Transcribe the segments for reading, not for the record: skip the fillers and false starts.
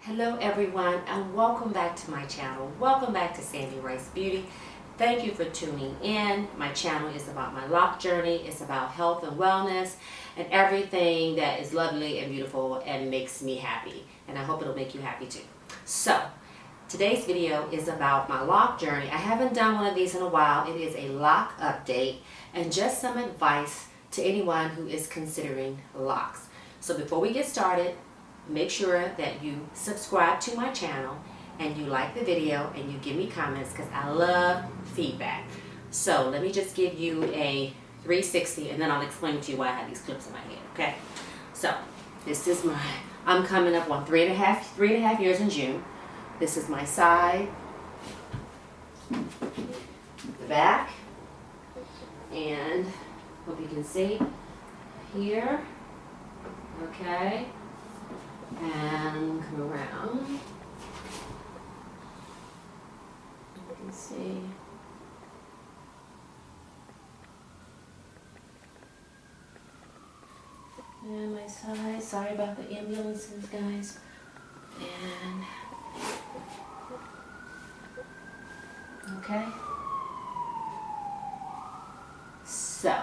Hello everyone, and welcome back to my channel. Welcome back to Sandy Rice Beauty. Thank you for tuning in. My channel is about my lock journey. It's about health and wellness and everything that is lovely and beautiful and makes me happy. And I hope it'll make you happy too. So, today's video is about my lock journey. I haven't done one of these in a while. It is a lock update and just some advice to anyone who is considering locks. So before we get started, make sure that you subscribe to my channel and you like the video and you give me comments because I love feedback. So let me just give you a 360 and then I'll explain to you why I have these clips in my head, okay? So this is I'm coming up on three and a half years in June. This is my side, the back, and hope you can see here, okay? And come around. You can see. And my side. Sorry about the ambulances, guys. And okay. So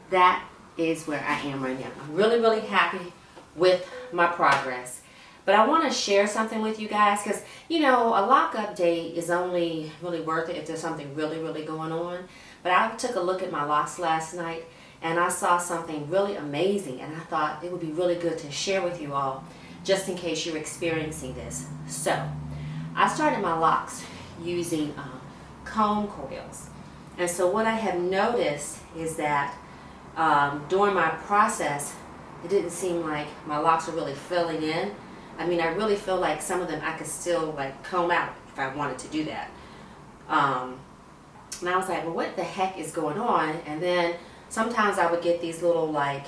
that is where I am right now. I'm really, really happy with my progress, but I want to share something with you guys because you know a lock update is only really worth it if there's something really going on. But I took a look at my locks last night and I saw something really amazing, and I thought it would be really good to share with you all just in case you're experiencing this. So I started my locks using comb coils, and so what I have noticed is that during my process it didn't seem like my locks were really filling in. I mean, I really feel like some of them I could still like comb out if I wanted to do that. And I was like, well, what the heck is going on? And then sometimes I would get these little like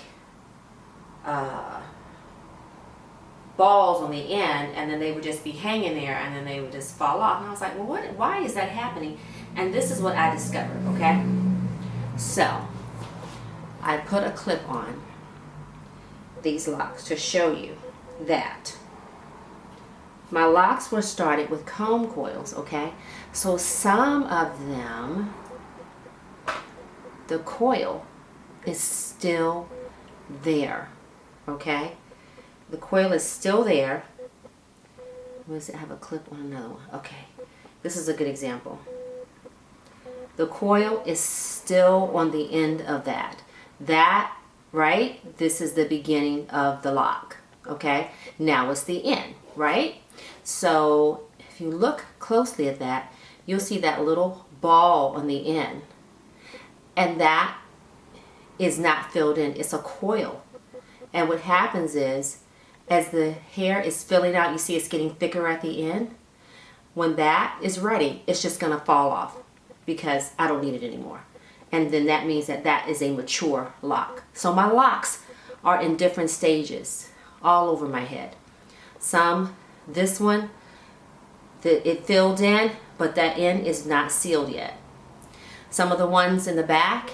balls on the end, and then they would just be hanging there, and then they would just fall off. And I was like, well, why is that happening? And this is what I discovered, okay? So I put a clip on these locks to show you that my locks were started with comb coils, okay? So some of them, the coil is still there, okay? The coil is still there. Does it have a clip on another one? Okay, this is a good example. The coil is still on the end of that. Right? This is the beginning of the lock, okay? Now it's the end, right? So if you look closely at that, you'll see that little ball on the end. And that is not filled in. It's a coil. And what happens is, as the hair is filling out, you see it's getting thicker at the end. When that is ready, it's just going to fall off because I don't need it anymore. And then that means that that is a mature lock. So my locks are in different stages all over my head. This one, it filled in, but that end is not sealed yet. Some of the ones in the back,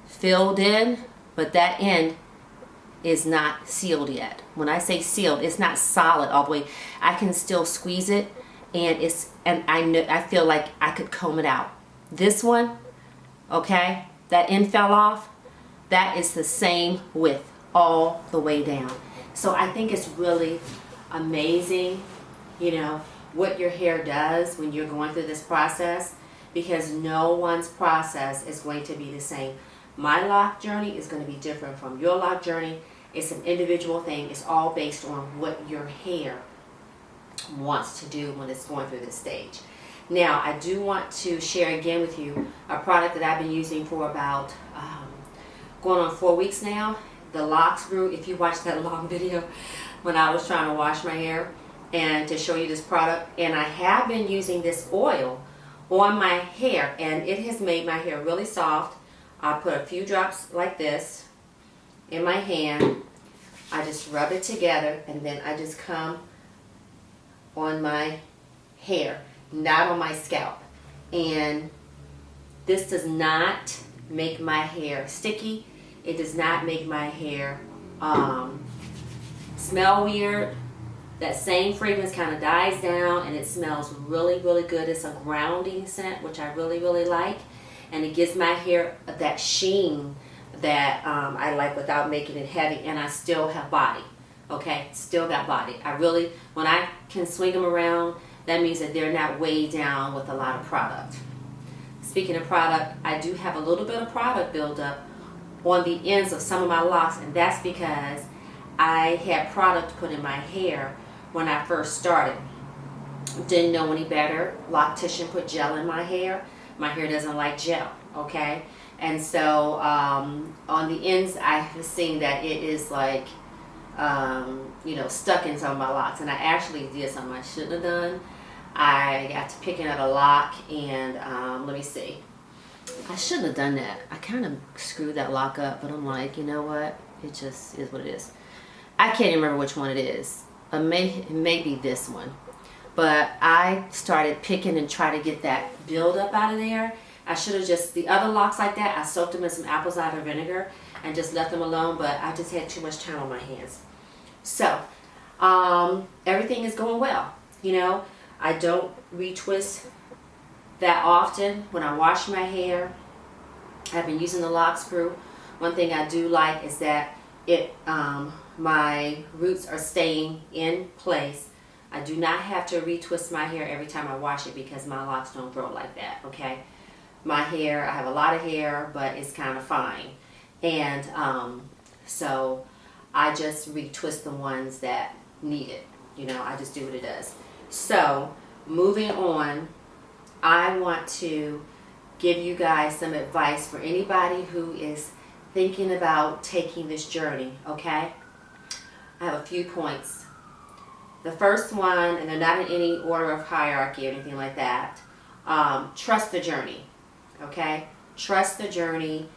filled in, but that end is not sealed yet. When I say sealed, it's not solid all the way. I can still squeeze it. And I feel like I could comb it out. This one, okay, that end fell off. That is the same width all the way down. So I think it's really amazing, you know, what your hair does when you're going through this process, because no one's process is going to be the same. My lock journey is going to be different from your lock journey. It's an individual thing. It's all based on what your hair wants to do when it's going through this stage. Now, I do want to share again with you a product that I've been using for about going on 4 weeks now. The Locks Brew. If you watched that long video when I was trying to wash my hair and to show you this product, and I have been using this oil on my hair, and it has made my hair really soft. I put a few drops like this in my hand. I just rub it together, and then I just come on my hair, not on my scalp. And this does not make my hair sticky. It does not make my hair smell weird, that same fragrance kind of dies down and it smells really, really good. It's a grounding scent, which I really, really like. And it gives my hair that sheen that I like without making it heavy. And I still have body, okay? Still got body. I really, when I can swing them around, that means that they're not weighed down with a lot of product. Speaking of product, I do have a little bit of product buildup on the ends of some of my locks, and that's because I had product put in my hair when I first started. Didn't know any better. Loctician put gel in my hair. My hair doesn't like gel, okay? And so on the ends, I have seen that it is like, you know, stuck in some of my locks. And I actually did something I shouldn't have done. I got to picking out a lock and let me see. I shouldn't have done that. I kind of screwed that lock up, but I'm like, you know what? It just is what it is. I can't even remember which one it is. Maybe this one. But I started picking and try to get that buildup out of there. I should have just, the other locks like that, I soaked them in some apple cider vinegar and just left them alone, but I just had too much time on my hands. So, everything is going well. You know, I don't retwist that often when I wash my hair. I've been using the lock screw. One thing I do like is that it, my roots are staying in place. I do not have to retwist my hair every time I wash it because my locks don't grow like that, okay? My hair, I have a lot of hair, but it's kind of fine. And so I just retwist the ones that need it. You know, I just do what it does. So moving on, I want to give you guys some advice for anybody who is thinking about taking this journey, okay? I have a few points. The first one, and they're not in any order of hierarchy or anything like that, trust the journey, okay? Trust the journey.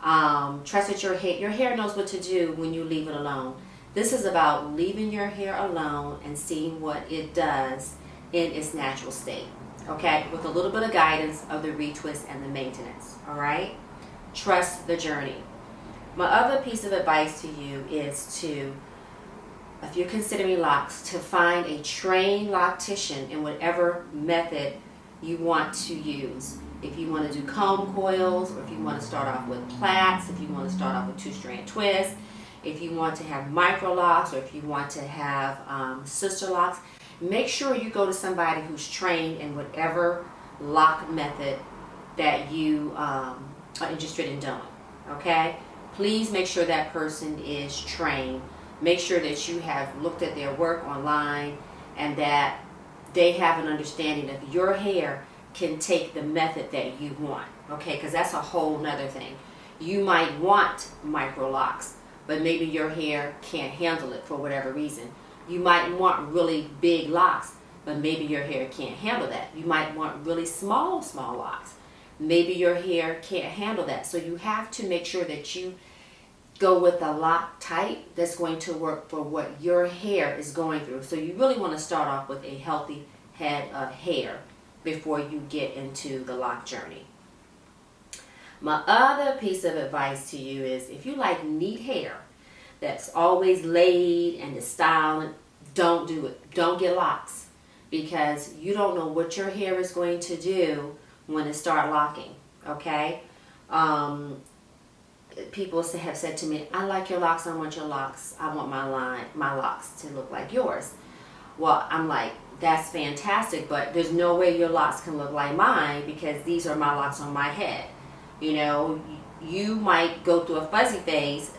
Trust that your hair knows what to do when you leave it alone. This is about leaving your hair alone and seeing what it does in its natural state, okay? With a little bit of guidance of the retwist and the maintenance, all right? Trust the journey. My other piece of advice to you is to, if you're considering locks, to find a trained loctician in whatever method you want to use. If you want to do comb coils, or if you want to start off with plaits, if you want to start off with 2-strand twists, if you want to have micro locks, or if you want to have sister locks, make sure you go to somebody who's trained in whatever lock method that you are interested in doing, okay? Please make sure that person is trained. Make sure that you have looked at their work online and that they have an understanding of your hair can take the method that you want, okay? Because that's a whole nother thing. You might want micro locks, but maybe your hair can't handle it for whatever reason. You might want really big locks, but maybe your hair can't handle that. You might want really small locks. Maybe your hair can't handle that. So you have to make sure that you go with a lock type that's going to work for what your hair is going through. So you really want to start off with a healthy head of hair before you get into the lock journey. My other piece of advice to you is if you like neat hair that's always laid and is styled, don't do it. Don't get locks because you don't know what your hair is going to do when it starts locking, okay? People have said to me, I like your locks, I want your locks, I want my locks to look like yours. Well, I'm like, that's fantastic, but there's no way your locks can look like mine because these are my locks on my head. You know, you might go through a fuzzy phase.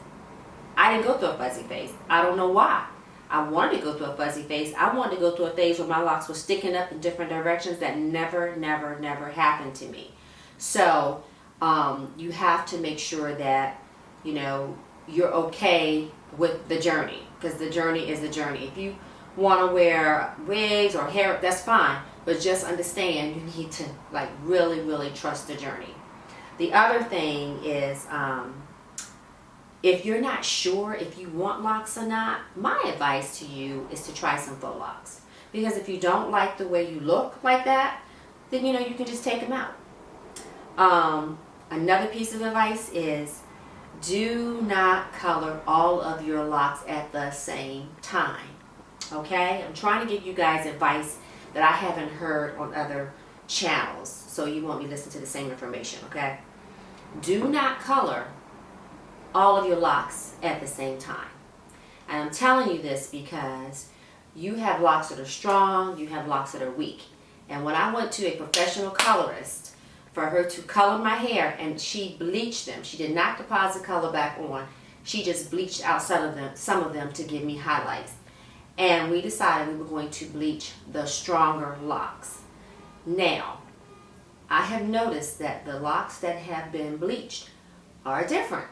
I didn't go through a fuzzy phase. I don't know why. I wanted to go through a fuzzy phase. I wanted to go through a phase where my locks were sticking up in different directions. That never happened to me. So you have to make sure that, you know, you're okay with the journey because the journey is the journey. If you want to wear wigs or hair, that's fine, but just understand you need to like really trust the journey. The other thing is if you're not sure if you want locks or not, my advice to you is to try some faux locks, because if you don't like the way you look like that, then you know you can just take them out. Another piece of advice is Do not color all of your locks at the same time. Okay? I'm trying to give you guys advice that I haven't heard on other channels, so you won't be listening to the same information, okay? Do not color all of your locks at the same time. And I'm telling you this because you have locks that are strong, you have locks that are weak. And when I went to a professional colorist for her to color my hair, and she bleached them, she did not deposit color back on, she just bleached out some of them to give me highlights. And we decided we were going to bleach the stronger locks. Now, I have noticed that the locks that have been bleached are different.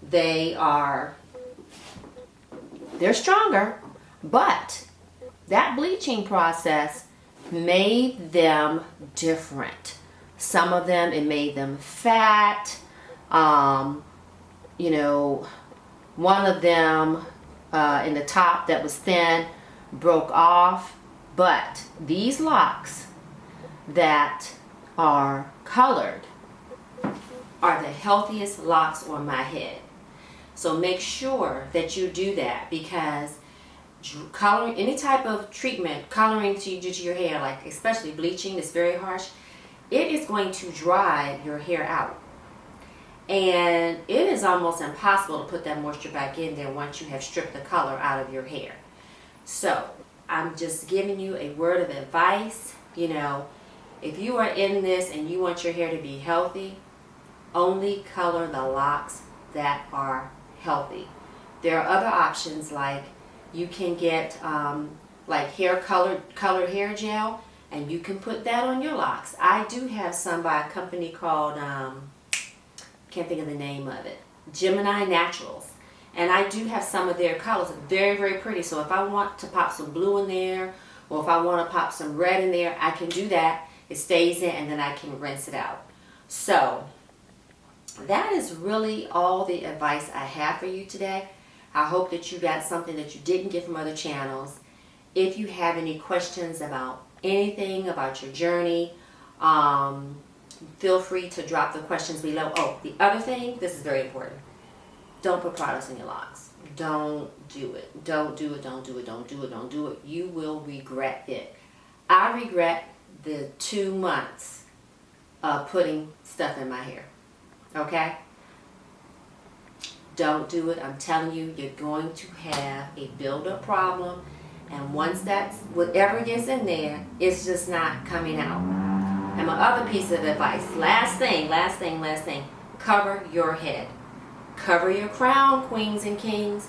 They're stronger, but that bleaching process made them different. Some of them, it made them fat. You know, one of them in the top that was thin broke off. But these locks that are colored are the healthiest locks on my head. So make sure that you do that, because coloring, any type of treatment, coloring to your hair, like especially bleaching, is very harsh. It is going to dry your hair out. And it is almost impossible to put that moisture back in there once you have stripped the color out of your hair. So I'm just giving you a word of advice. You know, if you are in this and you want your hair to be healthy, only color the locks that are healthy. There are other options, like you can get like colored hair gel, and you can put that on your locks. I do have some by a company called can't think of the name of it, Gemini Naturals, and I do have some of their colors. Very, very pretty. So if I want to pop some blue in there, or if I want to pop some red in there, I can do that. It stays in, and then I can rinse it out. So that is really all the advice I have for you today. I hope that you got something that you didn't get from other channels. If you have any questions about anything about your journey, feel free to drop the questions below. Oh, the other thing, this is very important. Don't put products in your locks. Don't do it. Don't do it. Don't do it. Don't do it. Don't do it. You will regret it. I regret the 2 months of putting stuff in my hair. Okay? Don't do it. I'm telling you, you're going to have a build-up problem. And once that's, whatever gets in there, it's just not coming out. And my other piece of advice, last thing, cover your head. Cover your crown, queens and kings.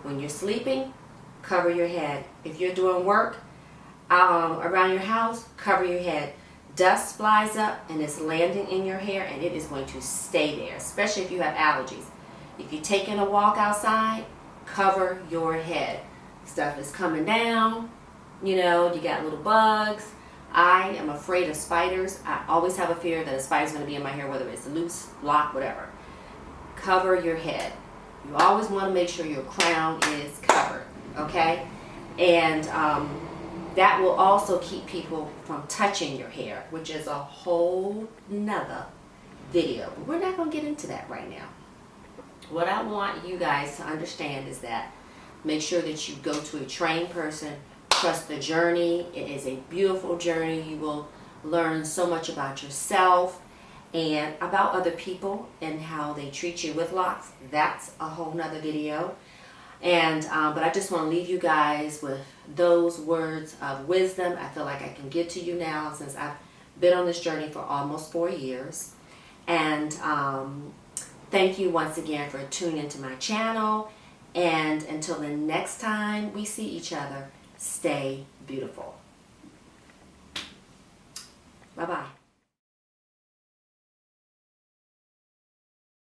When you're sleeping, cover your head. If you're doing work around your house, cover your head. Dust flies up and it's landing in your hair, and it is going to stay there, especially if you have allergies. If you're taking a walk outside, cover your head. Stuff is coming down, you know, you got little bugs. I am afraid of spiders. I always have a fear that a spider's going to be in my hair, whether it's loose, lock, whatever. Cover your head. You always want to make sure your crown is covered, okay? And that will also keep people from touching your hair, which is a whole nother video. But we're not going to get into that right now. What I want you guys to understand is that make sure that you go to a trained person. Trust the journey. It is a beautiful journey. You will learn so much about yourself and about other people and how they treat you with locks. That's a whole nother video. And but I just want to leave you guys with those words of wisdom. I feel like I can give to you now, since I've been on this journey for almost 4 years. And thank you once again for tuning into my channel. And until the next time we see each other, stay beautiful.